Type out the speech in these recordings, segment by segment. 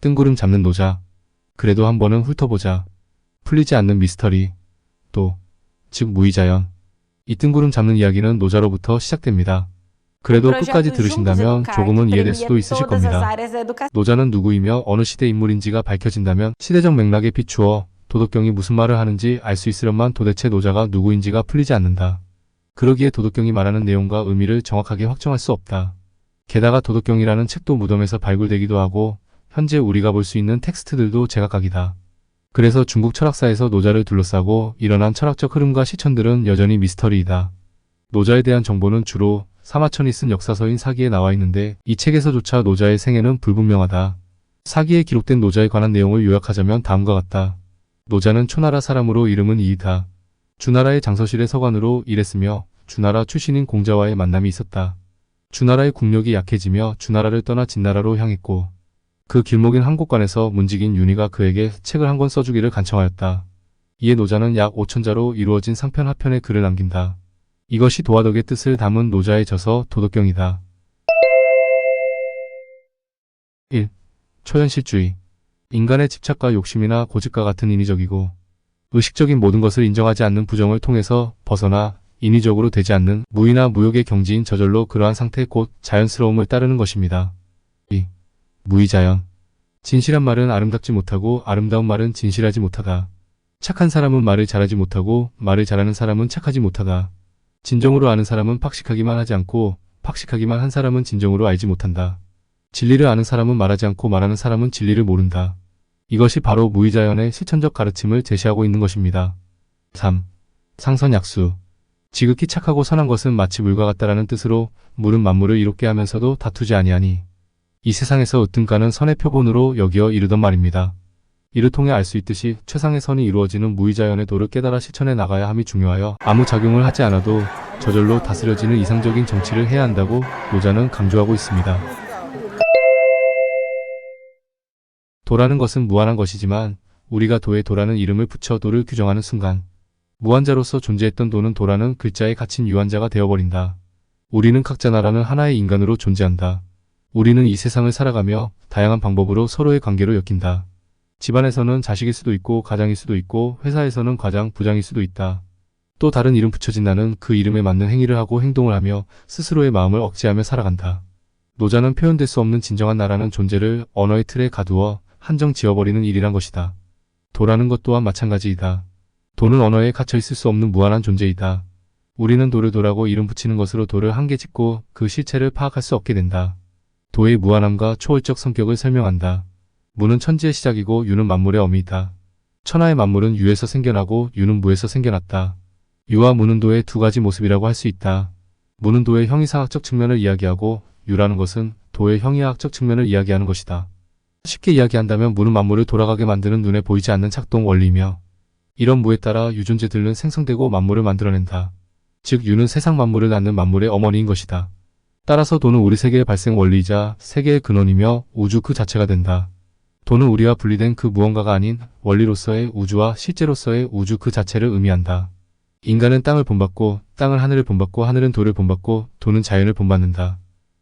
뜬구름 잡는 노자. 그래도 한 번은 훑어보자. 풀리지 않는 미스터리. 또, 즉 무의자연. 이 뜬구름 잡는 이야기는 노자로부터 시작됩니다. 그래도 끝까지 들으신다면 조금은 이해될 수도 있으실 겁니다. 노자는 누구이며 어느 시대 인물인지가 밝혀진다면 시대적 맥락에 비추어 도덕경이 무슨 말을 하는지 알 수 있으련만 도대체 노자가 누구인지가 풀리지 않는다. 그러기에 도덕경이 말하는 내용과 의미를 정확하게 확정할 수 없다. 게다가 도덕경이라는 책도 무덤에서 발굴되기도 하고 현재 우리가 볼 수 있는 텍스트들도 제각각이다. 그래서 중국 철학사에서 노자를 둘러싸고 일어난 철학적 흐름과 시천들은 여전히 미스터리이다. 노자에 대한 정보는 주로 사마천이 쓴 역사서인 사기에 나와 있는데 이 책에서조차 노자의 생애는 불분명하다. 사기에 기록된 노자에 관한 내용을 요약하자면 다음과 같다. 노자는 초나라 사람으로 이름은 이이다. 주나라의 장서실의 서관으로 일했으며 주나라 출신인 공자와의 만남이 있었다. 주나라의 국력이 약해지며 주나라를 떠나 진나라로 향했고 그 길목인 한곡관에서 문직인 윤희가 그에게 책을 한 권 써주기를 간청하였다. 이에 노자는 약 5,000자로 이루어진 상편 하편의 글을 남긴다. 이것이 도화덕의 뜻을 담은 노자의 저서 도덕경이다. 1. 초현실주의. 인간의 집착과 욕심이나 고집과 같은 인위적이고 의식적인 모든 것을 인정하지 않는 부정을 통해서 벗어나 인위적으로 되지 않는 무의나 무욕의 경지인 저절로 그러한 상태 곧 자연스러움을 따르는 것입니다. 2. 무의자연. 진실한 말은 아름답지 못하고 아름다운 말은 진실하지 못하다. 착한 사람은 말을 잘하지 못하고 말을 잘하는 사람은 착하지 못하다. 진정으로 아는 사람은 팍식하기만 하지 않고 팍식하기만 한 사람은 진정으로 알지 못한다. 진리를 아는 사람은 말하지 않고 말하는 사람은 진리를 모른다. 이것이 바로 무의자연의 실천적 가르침을 제시하고 있는 것입니다. 3. 상선약수. 지극히 착하고 선한 것은 마치 물과 같다라는 뜻으로 물은 만물을 이롭게 하면서도 다투지 아니하니 이 세상에서 으뜸가는 선의 표본으로 여기어 이르던 말입니다. 이를 통해 알 수 있듯이 최상의 선이 이루어지는 무의자연의 도를 깨달아 실천해 나가야 함이 중요하여 아무 작용을 하지 않아도 저절로 다스려지는 이상적인 정치를 해야 한다고 노자는 강조하고 있습니다. 도라는 것은 무한한 것이지만 우리가 도에 도라는 이름을 붙여 도를 규정하는 순간 무한자로서 존재했던 도는 도라는 글자에 갇힌 유한자가 되어버린다. 우리는 각자 나라는 하나의 인간으로 존재한다. 우리는 이 세상을 살아가며 다양한 방법으로 서로의 관계로 엮인다. 집안에서는 자식일 수도 있고 가장일 수도 있고 회사에서는 과장, 부장일 수도 있다. 또 다른 이름 붙여진 나는 그 이름에 맞는 행위를 하고 행동을 하며 스스로의 마음을 억제하며 살아간다. 노자는 표현될 수 없는 진정한 나라는 존재를 언어의 틀에 가두어 한정 지어버리는 일이란 것이다. 도라는 것 또한 마찬가지이다. 도는 언어에 갇혀 있을 수 없는 무한한 존재이다. 우리는 도를 도라고 이름 붙이는 것으로 도를 한계 짓고 그 실체를 파악할 수 없게 된다. 도의 무한함과 초월적 성격을 설명한다. 무는 천지의 시작이고 유는 만물의 어미이다. 천하의 만물은 유에서 생겨나고 유는 무에서 생겨났다. 유와 무는 도의 두 가지 모습이라고 할 수 있다. 무는 도의 형이상학적 측면을 이야기하고 유라는 것은 도의 형이하학적 측면을 이야기하는 것이다. 쉽게 이야기한다면 무는 만물을 돌아가게 만드는 눈에 보이지 않는 작동 원리이며 이런 무에 따라 유존재들은 생성되고 만물을 만들어낸다. 즉 유는 세상 만물을 낳는 만물의 어머니인 것이다. 따라서 도는 우리 세계의 발생 원리이자 세계의 근원이며 우주 그 자체가 된다. 도는 우리와 분리된 그 무언가가 아닌 원리로서의 우주와 실제로서의 우주 그 자체를 의미한다. 인간은 땅을 본받고 땅은 하늘을 본받고 하늘은 도를 본받고 도는 자연을 본받는다.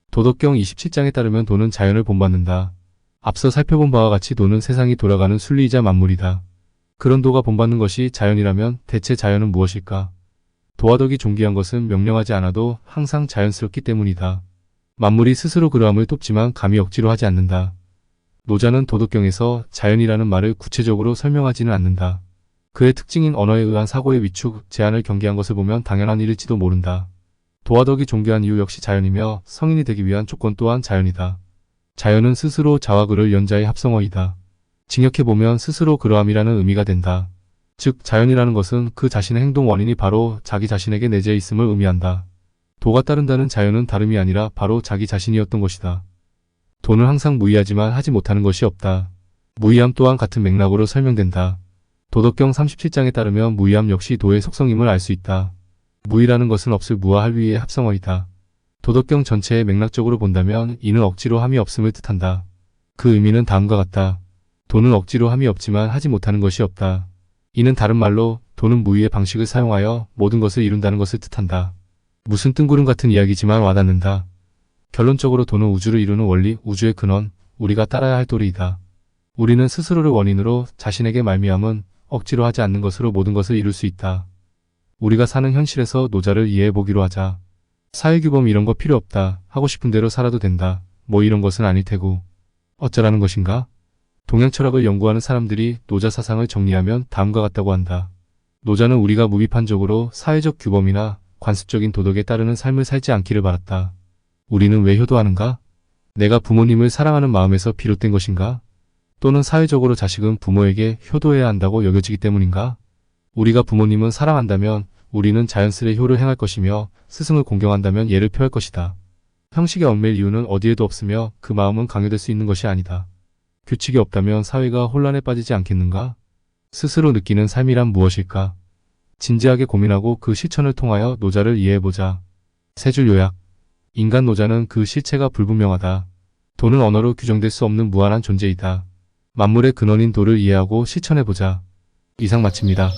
도덕경 27장에 따르면 도는 자연을 본받는다. 앞서 살펴본 바와 같이 도는 세상이 돌아가는 순리이자 만물이다. 그런 도가 본받는 것이 자연이라면 대체 자연은 무엇일까? 도화덕이 존귀한 것은 명령하지 않아도 항상 자연스럽기 때문이다. 만물이 스스로 그러함을 돕지만 감히 억지로 하지 않는다. 노자는 도덕경에서 자연이라는 말을 구체적으로 설명하지는 않는다. 그의 특징인 언어에 의한 사고의 위축, 제한을 경계한 것을 보면 당연한 일일지도 모른다. 도화덕이 존귀한 이유 역시 자연이며 성인이 되기 위한 조건 또한 자연이다. 자연은 스스로 자와 그를 연자의 합성어이다. 직역해보면 스스로 그러함이라는 의미가 된다. 즉 자연이라는 것은 그 자신의 행동 원인이 바로 자기 자신에게 내재해 있음을 의미한다. 도가 따른다는 자연은 다름이 아니라 바로 자기 자신이었던 것이다. 도는 항상 무의하지만 하지 못하는 것이 없다. 무의함 또한 같은 맥락으로 설명된다. 도덕경 37장에 따르면 무의함 역시 도의 속성임을 알 수 있다. 무의라는 것은 없을 무와 할 위의 합성어이다. 도덕경 전체의 맥락적으로 본다면 이는 억지로 함이 없음을 뜻한다. 그 의미는 다음과 같다. 도는 억지로 함이 없지만 하지 못하는 것이 없다. 이는 다른 말로 도는 무의의 방식을 사용하여 모든 것을 이룬다는 것을 뜻한다. 무슨 뜬구름 같은 이야기지만 와닿는다. 결론적으로 도는 우주를 이루는 원리, 우주의 근원, 우리가 따라야 할 도리이다. 우리는 스스로를 원인으로 자신에게 말미암은 억지로 하지 않는 것으로 모든 것을 이룰 수 있다. 우리가 사는 현실에서 노자를 이해해 보기로 하자. 사회규범 이런 거 필요 없다. 하고 싶은 대로 살아도 된다. 뭐 이런 것은 아닐 테고. 어쩌라는 것인가? 동양 철학을 연구하는 사람들이 노자 사상을 정리하면 다음과 같다고 한다. 노자는 우리가 무비판적으로 사회적 규범이나 관습적인 도덕에 따르는 삶을 살지 않기를 바랐다. 우리는 왜 효도하는가? 내가 부모님을 사랑하는 마음에서 비롯된 것인가? 또는 사회적으로 자식은 부모에게 효도해야 한다고 여겨지기 때문인가? 우리가 부모님은 사랑한다면 우리는 자연스레 효를 행할 것이며 스승을 공경한다면 예를 표할 것이다. 형식에 얽매일 이유는 어디에도 없으며 그 마음은 강요될 수 있는 것이 아니다. 규칙이 없다면 사회가 혼란에 빠지지 않겠는가? 스스로 느끼는 삶이란 무엇일까? 진지하게 고민하고 그 실천을 통하여 노자를 이해해보자. 세 줄 요약. 인간 노자는 그 실체가 불분명하다. 도는 언어로 규정될 수 없는 무한한 존재이다. 만물의 근원인 도를 이해하고 실천해보자. 이상 마칩니다.